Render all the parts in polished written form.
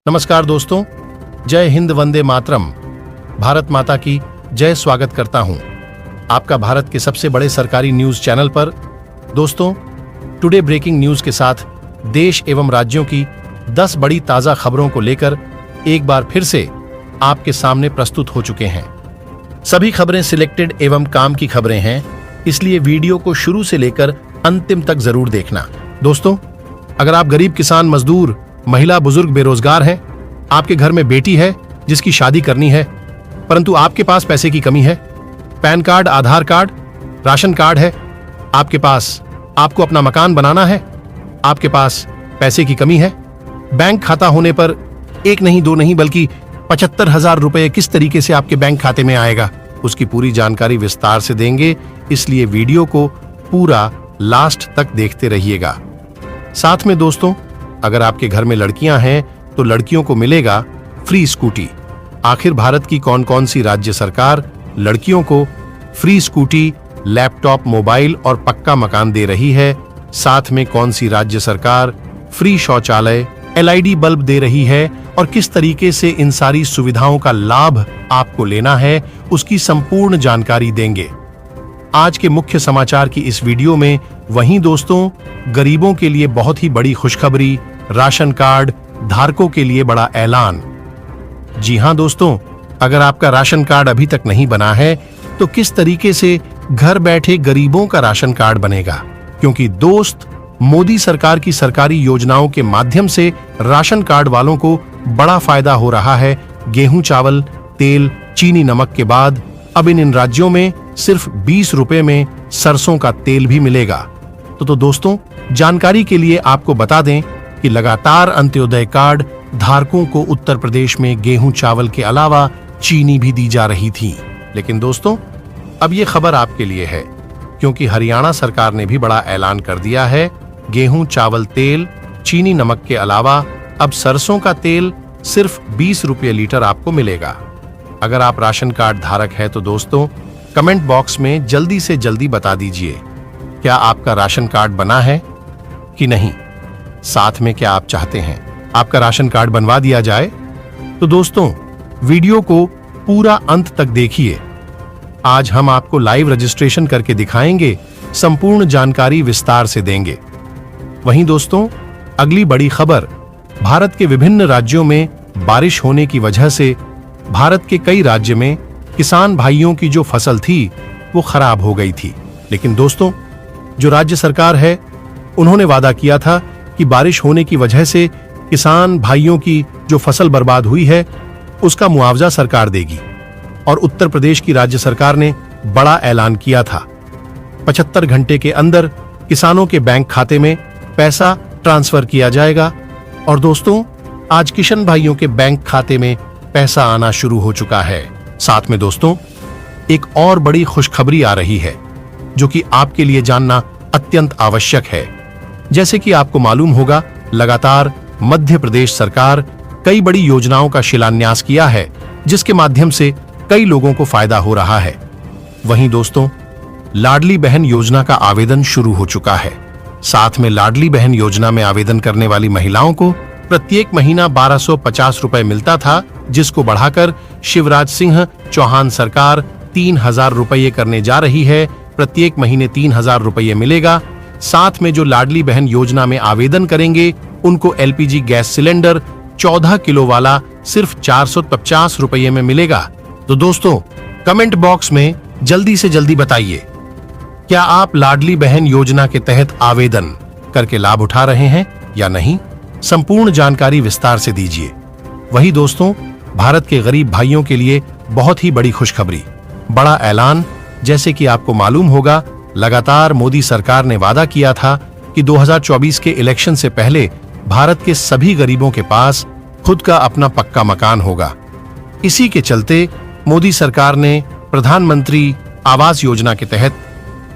नमस्कार दोस्तों, जय हिंद, वंदे मातरम। भारत माता की जय। स्वागत करता हूं आपका भारत के सबसे बड़े सरकारी न्यूज चैनल पर। दोस्तों, टुडे ब्रेकिंग न्यूज के साथ देश एवं राज्यों की 10 बड़ी ताजा खबरों को लेकर एक बार फिर से आपके सामने प्रस्तुत हो चुके हैं। सभी खबरें सिलेक्टेड एवं काम की खबरें हैं, इसलिए वीडियो को शुरू से लेकर अंतिम तक जरूर देखना। दोस्तों, अगर आप गरीब, किसान, मजदूर, महिला, बुजुर्ग, बेरोजगार हैं, आपके घर में बेटी है जिसकी शादी करनी है परंतु आपके पास पैसे की कमी है, पैन कार्ड, आधार कार्ड, राशन कार्ड है आपके पास, आपको अपना मकान बनाना है, आपके पास पैसे की कमी है, बैंक खाता होने पर एक नहीं, दो नहीं, बल्कि 75,000 रुपए किस तरीके से आपके बैंक खाते में आएगा, उसकी पूरी जानकारी विस्तार से देंगे, इसलिए वीडियो को पूरा लास्ट तक देखते रहिएगा। साथ में दोस्तों, अगर आपके घर में लड़कियां हैं तो लड़कियों को मिलेगा फ्री स्कूटी। आखिर भारत की कौन कौन सी राज्य सरकार लड़कियों को फ्री स्कूटी, लैपटॉप, मोबाइल और पक्का मकान दे रही है? साथ में कौन सी राज्य सरकार फ्री शौचालय, LED बल्ब दे रही है और किस तरीके से इन सारी सुविधाओं का लाभ आपको लेना है, उसकी संपूर्ण जानकारी देंगे आज के मुख्य समाचार की इस वीडियो में। वहीं दोस्तों, गरीबों के लिए बहुत ही बड़ी खुशखबरी, राशन कार्ड धारकों के लिए बड़ा ऐलान। जी हां दोस्तों, अगर आपका राशन कार्ड अभी तक नहीं बना है तो किस तरीके से घर बैठे गरीबों का राशन कार्ड बनेगा, क्योंकि दोस्त, मोदी सरकार की सरकारी योजनाओं के माध्यम से राशन कार्ड वालों को बड़ा फायदा हो रहा है। गेहूं, चावल, तेल, चीनी, नमक के बाद अब इन राज्यों में सिर्फ 20 रुपए में सरसों का तेल भी मिलेगा। तो दोस्तों, जानकारी के लिए आपको बता दें कि लगातार अंत्योदय कार्ड धारकों को उत्तर प्रदेश में गेहूं, चावल के अलावा चीनी भी दी जा रही थी। लेकिन दोस्तों, अब ये खबर आपके लिए है, क्योंकि हरियाणा सरकार ने भी बड़ा ऐलान कर दिया है। गेहूं, चावल, तेल, चीनी, नमक के अलावा अब सरसों का तेल सिर्फ 20 रुपये लीटर आपको मिलेगा। अगर आप राशन कार्ड धारक है तो दोस्तों, कमेंट बॉक्स में जल्दी से जल्दी बता दीजिए, क्या आपका राशन कार्ड बना है कि नहीं। साथ में क्या आप चाहते हैं आपका राशन कार्ड बनवा दिया जाए? तो दोस्तों, वीडियो को पूरा अंत तक देखिए। आज हम आपको लाइव रजिस्ट्रेशन करके दिखाएंगे, संपूर्ण जानकारी विस्तार से देंगे। वहीं दोस्तों, अगली बड़ी खबर, भारत के विभिन्न राज्यों में बारिश होने की वजह से भारत के कई राज्य में किसान भाइयों की जो फसल थी वो खराब हो गई थी। लेकिन दोस्तों, जो राज्य सरकार है उन्होंने वादा किया था कि बारिश होने की वजह से किसान भाइयों की जो फसल बर्बाद हुई है उसका मुआवजा सरकार देगी। और उत्तर प्रदेश की राज्य सरकार ने बड़ा ऐलान किया था, 75 घंटे के अंदर किसानों के बैंक खाते में पैसा ट्रांसफर किया जाएगा। और दोस्तों, आज किशन भाइयों के बैंक खाते में पैसा आना शुरू हो चुका है। साथ में दोस्तों, एक और बड़ी खुशखबरी आ रही है जो कि आपके लिए जानना अत्यंत आवश्यक है। जैसे कि आपको मालूम होगा, लगातार मध्य प्रदेश सरकार कई बड़ी योजनाओं का शिलान्यास किया है, जिसके माध्यम से कई लोगों को फायदा हो रहा है। वहीं दोस्तों, लाडली बहन योजना का आवेदन शुरू हो चुका है। साथ में लाडली बहन योजना में आवेदन करने वाली महिलाओं को प्रत्येक महीना 1250 रुपए मिलता था, जिसको बढ़ाकर शिवराज सिंह चौहान सरकार 3000 रुपये करने जा रही है। प्रत्येक महीने 3000 रुपये मिलेगा। साथ में जो लाडली बहन योजना में आवेदन करेंगे उनको LPG गैस सिलेंडर 14 किलो वाला सिर्फ 450 रुपये में मिलेगा। तो दोस्तों, कमेंट बॉक्स में जल्दी से जल्दी बताइए, क्या आप लाडली बहन योजना के तहत आवेदन करके लाभ उठा रहे हैं या नहीं? संपूर्ण जानकारी विस्तार से दीजिए। वही दोस्तों, भारत के गरीब भाइयों के लिए बहुत ही बड़ी खुशखबरी, बड़ा ऐलान। जैसे कि आपको मालूम होगा, लगातार मोदी सरकार ने वादा किया था कि 2024 के इलेक्शन से पहले भारत के सभी गरीबों के पास खुद का अपना पक्का मकान होगा। इसी के चलते मोदी सरकार ने प्रधानमंत्री आवास योजना के तहत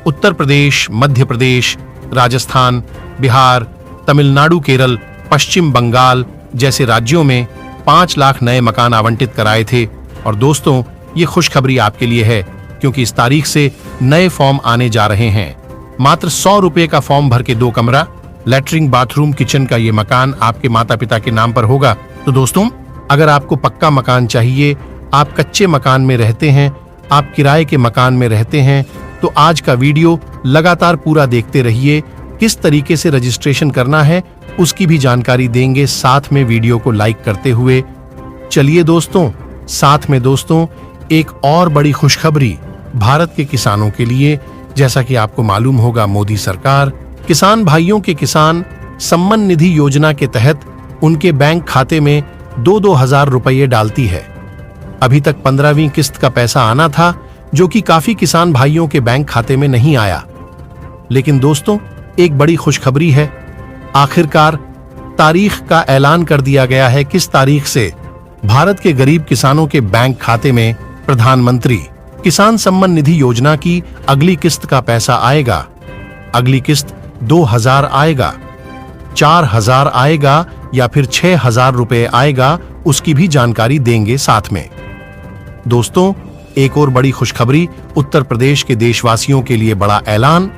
उत्तर प्रदेश, मध्य प्रदेश, राजस्थान, बिहार, तमिलनाडु, केरल, पश्चिम बंगाल जैसे राज्यों में 5 लाख नए मकान आवंटित कराए थे। और दोस्तों, ये खुशखबरी आपके लिए है, क्योंकि इस तारीख से नए फॉर्म आने जा रहे हैं। मात्र 100 रुपए का फॉर्म भर के 2 कमरा, लैट्रिन, बाथरूम, किचन का ये मकान आपके माता पिता के नाम पर होगा तो दोस्तों, अगर आपको पक्का मकान चाहिए, आप कच्चे मकान में रहते हैं, आप किराए के मकान में रहते हैं, तो आज का वीडियो लगातार पूरा देखते रहिए। किस तरीके से रजिस्ट्रेशन करना है उसकी भी जानकारी देंगे, साथ में वीडियो को लाइक करते हुए। चलिए दोस्तों, साथ में दोस्तों एक और बड़ी खुशखबरी भारत के किसानों के लिए। जैसा कि आपको मालूम होगा, मोदी सरकार किसान भाइयों के किसान सम्मान निधि योजना के तहत उनके बैंक खाते में 2-2 हजार रुपये डालती है। अभी तक 15वीं किस्त का पैसा आना था, जो कि काफी किसान भाइयों के बैंक खाते में नहीं आया। लेकिन दोस्तों, एक बड़ी खुशखबरी है। आखिरकार तारीख का ऐलान कर दिया गया है, किस तारीख से भारत के गरीब किसानों के बैंक खाते में प्रधानमंत्री किसान सम्मान निधि योजना की अगली किस्त का पैसा आएगा। अगली किस्त 2000 आएगा, 4000 आएगा या फिर 6000 रुपए आएगा, उसकी भी जानकारी देंगे साथ में। दोस्तों, एक और बड़ी खुशखबरी, उत्तर प्रदेश के देशवासियों के लिए बड़ा ऐलान।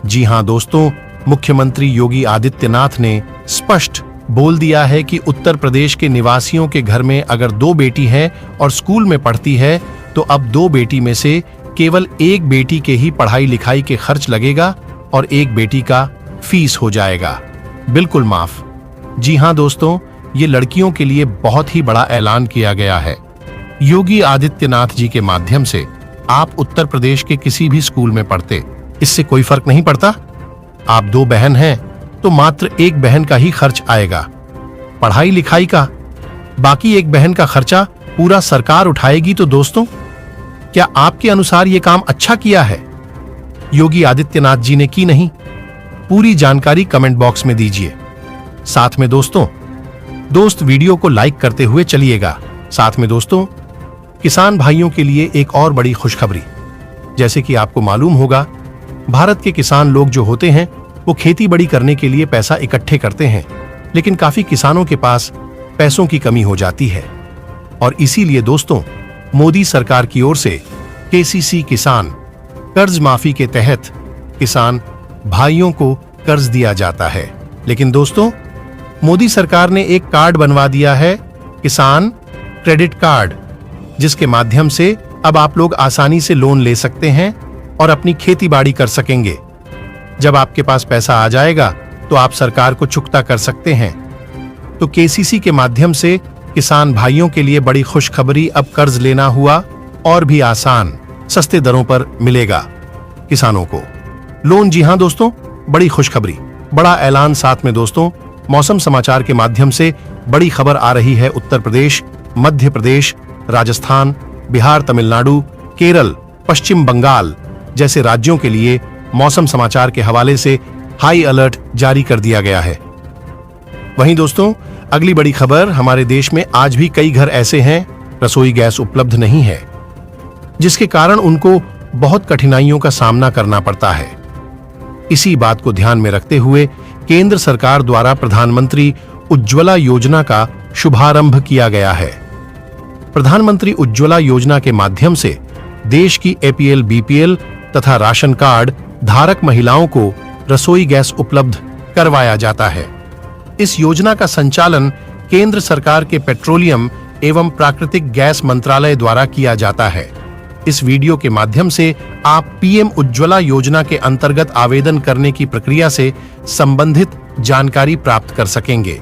जी हां दोस्तों, मुख्यमंत्री योगी आदित्यनाथ ने स्पष्ट बोल दिया है कि उत्तर प्रदेश के निवासियों के घर में अगर 2 बेटी है और स्कूल में पढ़ती है, तो अब 2 बेटी में से केवल 1 बेटी के ही पढ़ाई लिखाई के खर्च लगेगा और 1 बेटी का फीस हो जाएगा बिल्कुल माफ। जी हां दोस्तों, ये लड़कियों के लिए बहुत ही बड़ा ऐलान किया गया है। योगी आदित्यनाथ जी के माध्यम से आप उत्तर प्रदेश के किसी भी स्कूल में पढ़ते, इससे कोई फर्क नहीं पड़ता। आप 2 बहन हैं तो मात्र 1 बहन का ही खर्च आएगा पढ़ाई लिखाई का, बाकी 1 बहन का खर्चा पूरा सरकार उठाएगी। तो दोस्तों, क्या आपके अनुसार ये काम अच्छा किया है योगी आदित्यनाथ जी ने की नहीं? पूरी जानकारी कमेंट बॉक्स में दीजिए। साथ में दोस्त वीडियो को लाइक करते हुए चलिएगा। साथ में दोस्तों, किसान भाइयों के लिए एक और बड़ी खुशखबरी। जैसे कि आपको मालूम होगा, भारत के किसान लोग जो होते हैं वो खेती बाड़ी करने के लिए पैसा इकट्ठे करते हैं, लेकिन काफी किसानों के पास पैसों की कमी हो जाती है। और इसीलिए दोस्तों, मोदी सरकार की ओर से केसीसी किसान कर्ज माफी के तहत किसान भाइयों को कर्ज दिया जाता है। लेकिन दोस्तों, मोदी सरकार ने एक कार्ड बनवा दिया है, किसान क्रेडिट कार्ड, जिसके माध्यम से अब आप लोग आसानी से लोन ले सकते हैं और अपनी खेती बाड़ी कर सकेंगे। जब आपके पास पैसा आ जाएगा तो आप सरकार को चुकता कर सकते हैं। तो केसीसी के माध्यम से किसान भाइयों के लिए बड़ी खुशखबरी, अब कर्ज लेना हुआ और भी आसान, सस्ते दरों पर मिलेगा किसानों को लोन। जी हां दोस्तों, बड़ी खुशखबरी, बड़ा ऐलान। साथ में दोस्तों, मौसम समाचार के माध्यम से बड़ी खबर आ रही है। उत्तर प्रदेश, मध्य प्रदेश, राजस्थान, बिहार, तमिलनाडु, केरल, पश्चिम बंगाल जैसे राज्यों के लिए मौसम समाचार के हवाले से हाई अलर्ट जारी कर दिया गया है। वहीं दोस्तों, अगली बड़ी खबर, हमारे देश में आज भी कई घर ऐसे हैं रसोई गैस उपलब्ध नहीं है, जिसके कारण उनको बहुत कठिनाइयों का सामना करना पड़ता है। इसी बात को ध्यान में रखते हुए केंद्र सरकार द्वारा प्रधानमंत्री उज्ज्वला योजना का शुभारंभ किया गया है। प्रधानमंत्री उज्ज्वला योजना के माध्यम से देश की एपीएल, बीपीएल तथा राशन कार्ड धारक महिलाओं को रसोई गैस उपलब्ध करवाया जाता है। इस योजना का संचालन केंद्र सरकार के पेट्रोलियम एवं प्राकृतिक गैस मंत्रालय द्वारा किया जाता है। इस वीडियो के माध्यम से आप पीएम उज्ज्वला योजना के अंतर्गत आवेदन करने की प्रक्रिया से संबंधित जानकारी प्राप्त कर सकेंगे।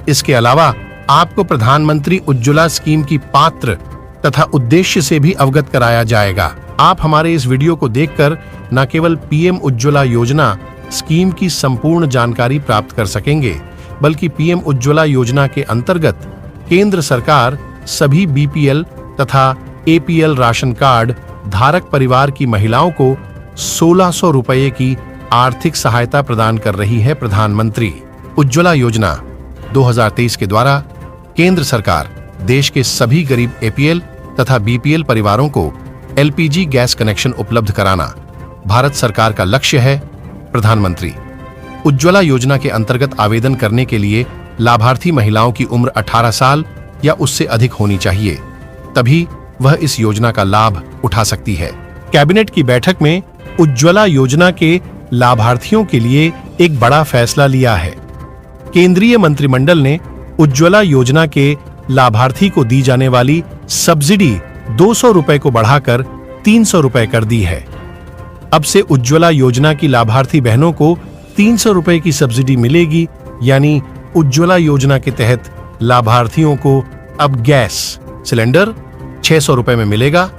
इसके अलावा आपको प्रधानमंत्री उज्ज्वला स्कीम की पात्र तथा उद्देश्य से भी अवगत कराया जाएगा। आप हमारे इस वीडियो को देखकर न केवल पीएम उज्ज्वला योजना स्कीम की संपूर्ण जानकारी प्राप्त कर सकेंगे, बल्कि पीएम उज्ज्वला योजना के अंतर्गत केंद्र सरकार सभी बीपीएल तथा एपीएल राशन कार्ड धारक परिवार की महिलाओं को 1600 रुपये की आर्थिक सहायता प्रदान कर रही है। प्रधानमंत्री उज्ज्वला योजना 2023 के द्वारा केंद्र सरकार देश के सभी गरीब एपीएल तथा बीपीएल परिवारों को एलपीजी गैस कनेक्शन उपलब्ध कराना भारत सरकार का लक्ष्य है। प्रधानमंत्री उज्ज्वला योजना के अंतर्गत आवेदन करने के लिए लाभार्थी महिलाओं की उम्र 18 साल या उससे अधिक होनी चाहिए, तभी वह इस योजना का लाभ उठा सकती है। कैबिनेट की बैठक में उज्ज्वला योजना के लाभार्थियों के लिए एक बड़ा फैसला लिया है। केंद्रीय मंत्रिमंडल ने उज्ज्वला योजना के लाभार्थी को दी जाने वाली सब्सिडी 200 रुपए को बढ़ाकर 300 रुपए कर दी है। अब से उज्ज्वला योजना की लाभार्थी बहनों को 300 रुपए की सब्सिडी मिलेगी, यानी उज्ज्वला योजना के तहत लाभार्थियों को अब गैस सिलेंडर 600 रुपए में मिलेगा।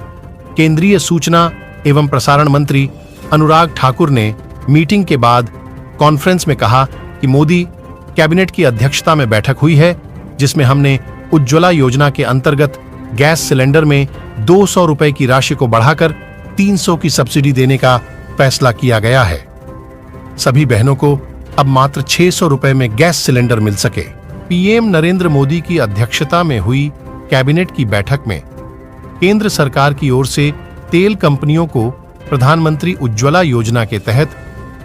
केंद्रीय सूचना एवं प्रसारण मंत्री अनुराग ठाकुर ने मीटिंग के बाद कॉन्फ्रेंस में कहा कि मोदी कैबिनेट की अध्यक्षता में बैठक हुई है, जिसमें हमने उज्ज्वला योजना के अंतर्गत गैस सिलेंडर में 200 रुपए की राशि को बढ़ाकर 300 की सब्सिडी देने का फैसला किया गया है। सभी बहनों को अब मात्र 600 रुपए में गैस सिलेंडर मिल सके। पीएम नरेंद्र मोदी की अध्यक्षता में हुई कैबिनेट की बैठक में केंद्र सरकार की ओर से तेल कंपनियों को प्रधानमंत्री उज्ज्वला योजना के तहत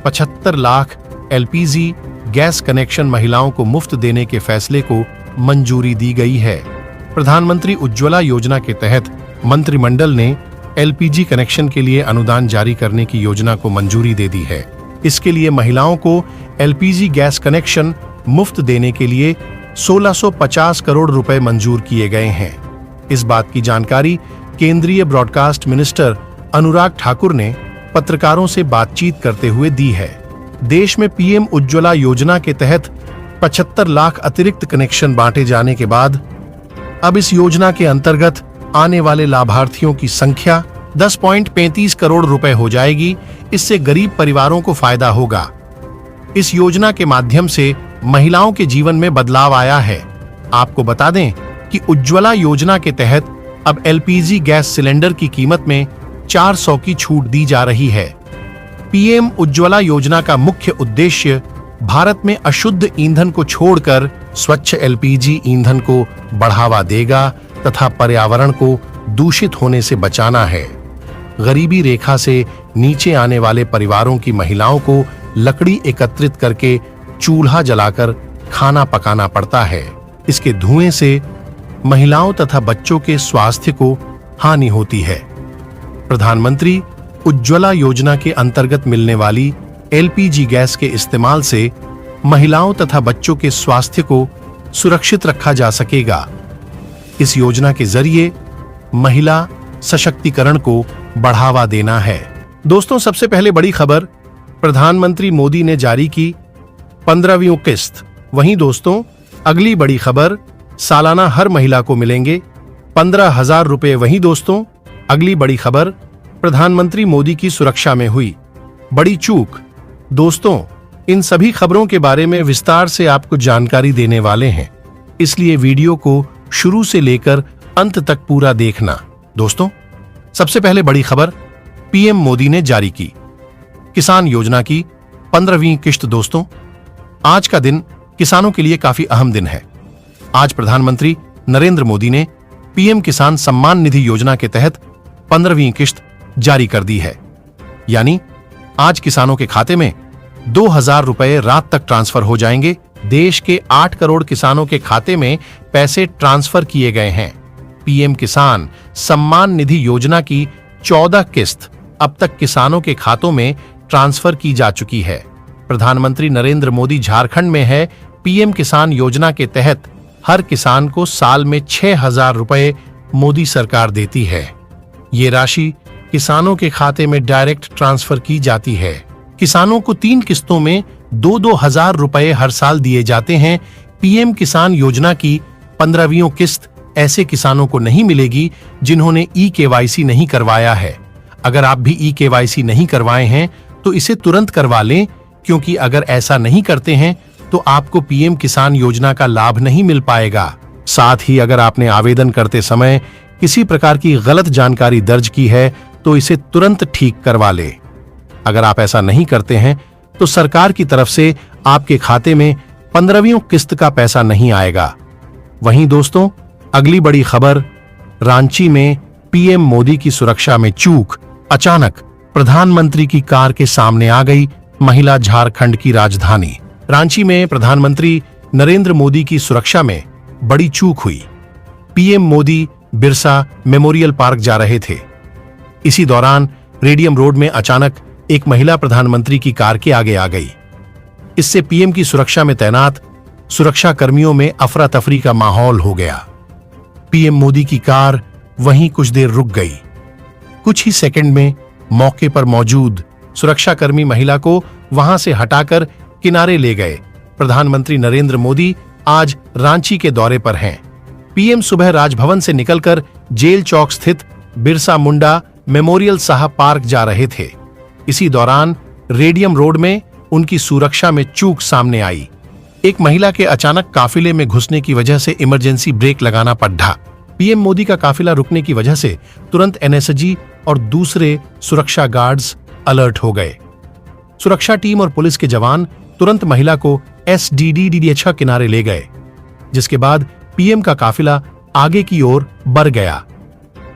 75 लाख एलपीजी गैस कनेक्शन महिलाओं को मुफ्त देने के फैसले को मंजूरी दी गई है। प्रधानमंत्री उज्ज्वला योजना के तहत मंत्रिमंडल ने एलपीजी कनेक्शन के लिए अनुदान जारी करने की योजना को मंजूरी दे दी है। इसके लिए महिलाओं को एलपीजी गैस कनेक्शन मुफ्त देने के लिए 1650 करोड़ रुपए मंजूर किए गए हैं। इस बात की जानकारी केंद्रीय ब्रॉडकास्ट मिनिस्टर अनुराग ठाकुर ने पत्रकारों से बातचीत करते हुए दी है। देश में पीएम उज्ज्वला योजना के तहत 75 लाख अतिरिक्त कनेक्शन बांटे जाने के बाद अब इस योजना के अंतर्गत आने वाले लाभार्थियों की संख्या 10.35 करोड़ रुपए हो जाएगी। इससे गरीब परिवारों को फायदा होगा। इस योजना के माध्यम से महिलाओं के जीवन में बदलाव आया है। आपको बता दें कि उज्ज्वला योजना के तहत अब एलपीजी गैस सिलेंडर की कीमत में 400 की छूट दी जा रही है। पीएम उज्ज्वला योजना का मुख्य उद्देश्य भारत में अशुद्ध ईंधन को छोड़कर स्वच्छ एलपीजी ईंधन को बढ़ावा देगा तथा पर्यावरण को दूषित होने से बचाना है। गरीबी रेखा से नीचे आने वाले परिवारों की महिलाओं को लकड़ी एकत्रित करके चूल्हा जलाकर खाना पकाना पड़ता है। इसके धुएं से महिलाओं तथा बच्चों के स्वास्थ्य को हानि होती है। प्रधानमंत्री उज्ज्वला योजना के अंतर्गत मिलने वाली एलपीजी गैस के इस्तेमाल से महिलाओं तथा बच्चों के स्वास्थ्य को सुरक्षित रखा जा सकेगा। इस योजना के जरिए महिला सशक्तिकरण को बढ़ावा देना है। दोस्तों, सबसे पहले बड़ी खबर, प्रधानमंत्री मोदी ने जारी की 15वीं किस्त। वहीं दोस्तों, अगली बड़ी खबर, सालाना हर महिला को मिलेंगे 15,000 रुपए। वहीं दोस्तों, अगली बड़ी खबर, प्रधानमंत्री मोदी की सुरक्षा में हुई बड़ी चूक। दोस्तों, इन सभी खबरों के बारे में विस्तार से आपको जानकारी देने वाले हैं, इसलिए वीडियो को शुरू से लेकर अंत तक पूरा देखना। दोस्तों, सबसे पहले बड़ी खबर, पीएम मोदी ने जारी की किसान योजना की 15वीं किस्त। दोस्तों, आज का दिन किसानों के लिए काफी अहम दिन है। आज प्रधानमंत्री नरेंद्र मोदी ने पीएम किसान सम्मान निधि योजना के तहत 15वीं किस्त जारी कर दी है। यानी आज किसानों के खाते में 2,000 रुपए रात तक ट्रांसफर हो जाएंगे। देश के 8 करोड़ किसानों के खाते में पैसे ट्रांसफर किए गए हैं। पीएम किसान सम्मान निधि योजना की 14 किस्त अब तक किसानों के खातों में ट्रांसफर की जा चुकी है। प्रधानमंत्री नरेंद्र मोदी झारखंड में है। पीएम किसान योजना के तहत हर किसान को साल में 6,000 रुपए मोदी सरकार देती है। ये राशि किसानों के खाते में डायरेक्ट ट्रांसफर की जाती है। किसानों को 3 किस्तों में 2-2 हजार रुपए हर साल दिए जाते हैं। पीएम किसान योजना की 15वीं किस्त ऐसे किसानों को नहीं मिलेगी जिन्होंने ई-केवाईसी नहीं करवाया है। अगर आप भी ई-केवाईसी नहीं करवाए हैं तो इसे तुरंत करवा लें, क्योंकि अगर ऐसा नहीं करते हैं तो आपको पीएम किसान योजना का लाभ नहीं मिल पाएगा। साथ ही अगर आपने आवेदन करते समय किसी प्रकार की गलत जानकारी दर्ज की है तो इसे तुरंत ठीक करवा ले। अगर आप ऐसा नहीं करते हैं तो सरकार की तरफ से आपके खाते में 15वीं किस्त का पैसा नहीं आएगा। वहीं दोस्तों, अगली बड़ी खबर, रांची में पीएम मोदी की सुरक्षा में चूक। अचानक प्रधानमंत्री की कार के सामने आ गई महिला। झारखंड की राजधानी रांची में प्रधानमंत्री नरेंद्र मोदी की सुरक्षा में बड़ी चूक हुई। PM Modi Birsa memorial park जा रहे थे। इसी दौरान रेडियम रोड में अचानक एक महिला प्रधानमंत्री की कार के आगे आ गई। इससे पीएम की सुरक्षा में तैनात सुरक्षा कर्मियों में अफरा तफरी का माहौल हो गया। पीएम मोदी की कार वहीं कुछ देर रुक गई। कुछ ही सेकंड में मौके पर मौजूद सुरक्षाकर्मी महिला को वहां से हटाकर किनारे ले गए। प्रधानमंत्री नरेंद्र मोदी आज रांची के दौरे पर हैं। पीएम सुबह राजभवन से निकलकर जेल चौक स्थित बिरसा मुंडा मेमोरियल साहब पार्क जा रहे थे। इसी दौरान रेडियम रोड में उनकी सुरक्षा में चूक सामने आई। एक महिला के अचानक काफिले में घुसने की वजह से इमरजेंसी ब्रेक लगाना पड़ा। पीएम मोदी का काफिला रुकने की वजह से तुरंत एनएसजी और दूसरे सुरक्षा गार्ड्स अलर्ट हो गए। सुरक्षा टीम और पुलिस के जवान तुरंत महिला को एसडीडीडीएच किनारे ले गए, जिसके बाद पीएम का काफिला आगे की ओर बढ़ गया।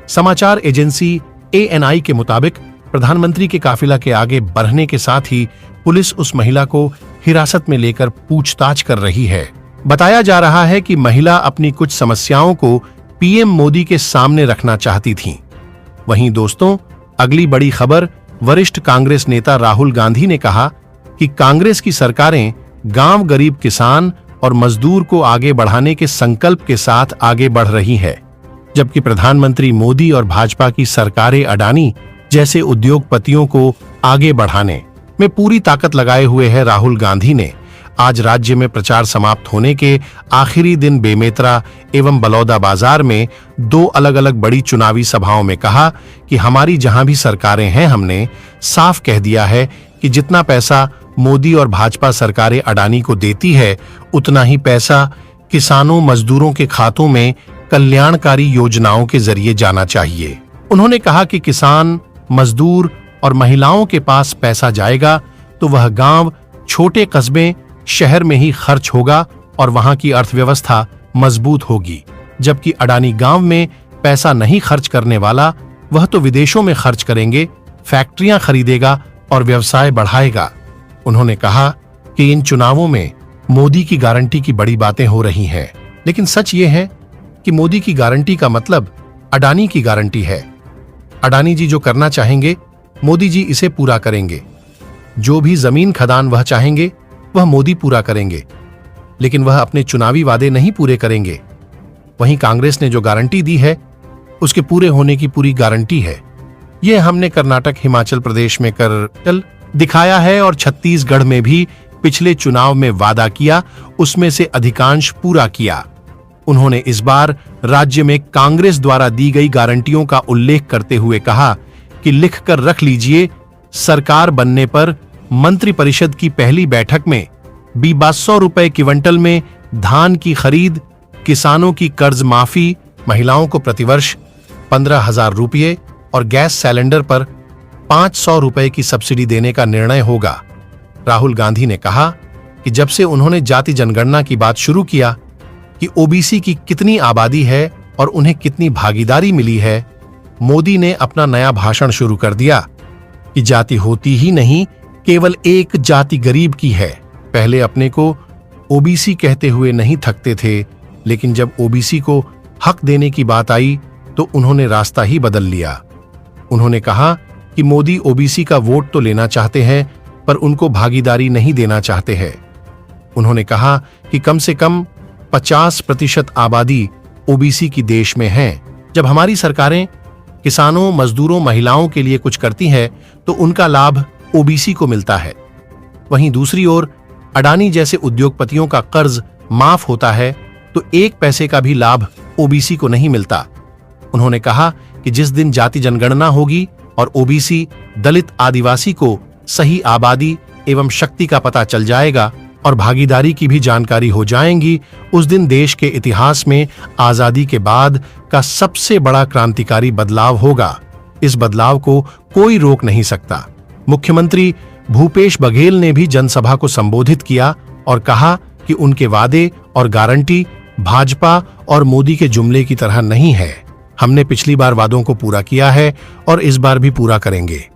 समाचार एजेंसी एएनआई के मुताबिक प्रधानमंत्री के काफिला के आगे बढ़ने के साथ ही पुलिस उस महिला को हिरासत में लेकर पूछताछ कर रही है। बताया जा रहा है कि महिला अपनी कुछ समस्याओं को पीएम मोदी के सामने रखना चाहती थीं। वहीं दोस्तों, अगली बड़ी खबर, वरिष्ठ कांग्रेस नेता राहुल गांधी ने कहा कि कांग्रेस की सरकारें गांव गरीब किसान और मजदूर को आगे बढ़ाने के संकल्प के साथ आगे बढ़ रही है, जबकि प्रधानमंत्री मोदी और भाजपा की सरकारें अडानी जैसे उद्योगपतियों को आगे बढ़ाने में पूरी ताकत लगाए हुए है। राहुल गांधी ने आज राज्य में प्रचार समाप्त होने के आखिरी दिन बेमेतरा एवं बलौदा बाजार में 2 अलग अलग बड़ी चुनावी सभाओं में कहा कि हमारी जहां भी सरकारें हैं, हमने साफ कह दिया है कि जितना पैसा मोदी और भाजपा सरकारें अडानी को देती है, उतना ही पैसा किसानों मजदूरों के खातों में कल्याणकारी योजनाओं के जरिए जाना चाहिए। उन्होंने कहा कि किसान, मजदूर और महिलाओं के पास पैसा जाएगा तो वह गांव, छोटे कस्बे, शहर में ही खर्च होगा और वहां की अर्थव्यवस्था मजबूत होगी। जबकि अडानी गांव में पैसा नहीं खर्च करने वाला, वह तो विदेशों में खर्च करेंगे, फैक्ट्रियां खरीदेगा और व्यवसाय बढ़ाएगा। उन्होंने कहा कि इन चुनावों में मोदी की गारंटी की बड़ी बातें हो रही हैं, लेकिन सच ये है कि मोदी की गारंटी का मतलब अडानी की गारंटी है। अडानी जी जो करना चाहेंगे, मोदी जी इसे पूरा करेंगे। जो भी जमीन खदान वह चाहेंगे, वह मोदी पूरा करेंगे, लेकिन वह अपने चुनावी वादे नहीं पूरे करेंगे। वहीं कांग्रेस ने जो गारंटी दी है, उसके पूरे होने की पूरी गारंटी है। यह हमने कर्नाटक, हिमाचल प्रदेश में कर दिखाया है और छत्तीसगढ़ में भी पिछले चुनाव में वादा किया, उसमें से अधिकांश पूरा किया। उन्होंने इस बार राज्य में कांग्रेस द्वारा दी गई गारंटियों का उल्लेख करते हुए कहा कि लिख कर रख लीजिए, सरकार बनने पर मंत्रिपरिषद की पहली बैठक में 2200 रुपए क्विंटल में धान की खरीद, किसानों की कर्ज माफी, महिलाओं को प्रतिवर्ष 15,000 रुपये और गैस सिलेंडर पर 500 रुपए की सब्सिडी देने का निर्णय होगा। राहुल गांधी ने कहा कि जब से उन्होंने जाति जनगणना की बात शुरू किया कि ओबीसी की कितनी आबादी है और उन्हें कितनी भागीदारी मिली है, मोदी ने अपना नया भाषण शुरू कर दिया कि जाति होती ही नहीं, केवल एक जाति गरीब की है। पहले अपने को ओबीसी कहते हुए नहीं थकते थे, लेकिन जब ओबीसी को हक देने की बात आई तो उन्होंने रास्ता ही बदल लिया। उन्होंने कहा कि मोदी ओबीसी का वोट तो लेना चाहते हैं, पर उनको भागीदारी नहीं देना चाहते हैं। उन्होंने कहा कि कम से कम 50% आबादी ओबीसी की देश में है। जब हमारी सरकारें किसानों, मजदूरों, महिलाओं के लिए कुछ करती हैं तो उनका लाभ ओबीसी को मिलता है। वहीं दूसरी ओर अडानी जैसे उद्योगपतियों का कर्ज माफ होता है तो 1 पैसे का भी लाभ ओबीसी को नहीं मिलता। उन्होंने कहा कि जिस दिन जाति जनगणना होगी और ओबीसी, दलित, आदिवासी को सही आबादी एवं शक्ति का पता चल जाएगा और भागीदारी की भी जानकारी हो जाएगी, उस दिन देश के इतिहास में आजादी के बाद का सबसे बड़ा क्रांतिकारी बदलाव होगा। इस बदलाव को कोई रोक नहीं सकता। मुख्यमंत्री भूपेश बघेल ने भी जनसभा को संबोधित किया और कहा कि उनके वादे और गारंटी भाजपा और मोदी के जुमले की तरह नहीं है। हमने पिछली बार वादों को पूरा किया है और इस बार भी पूरा करेंगे।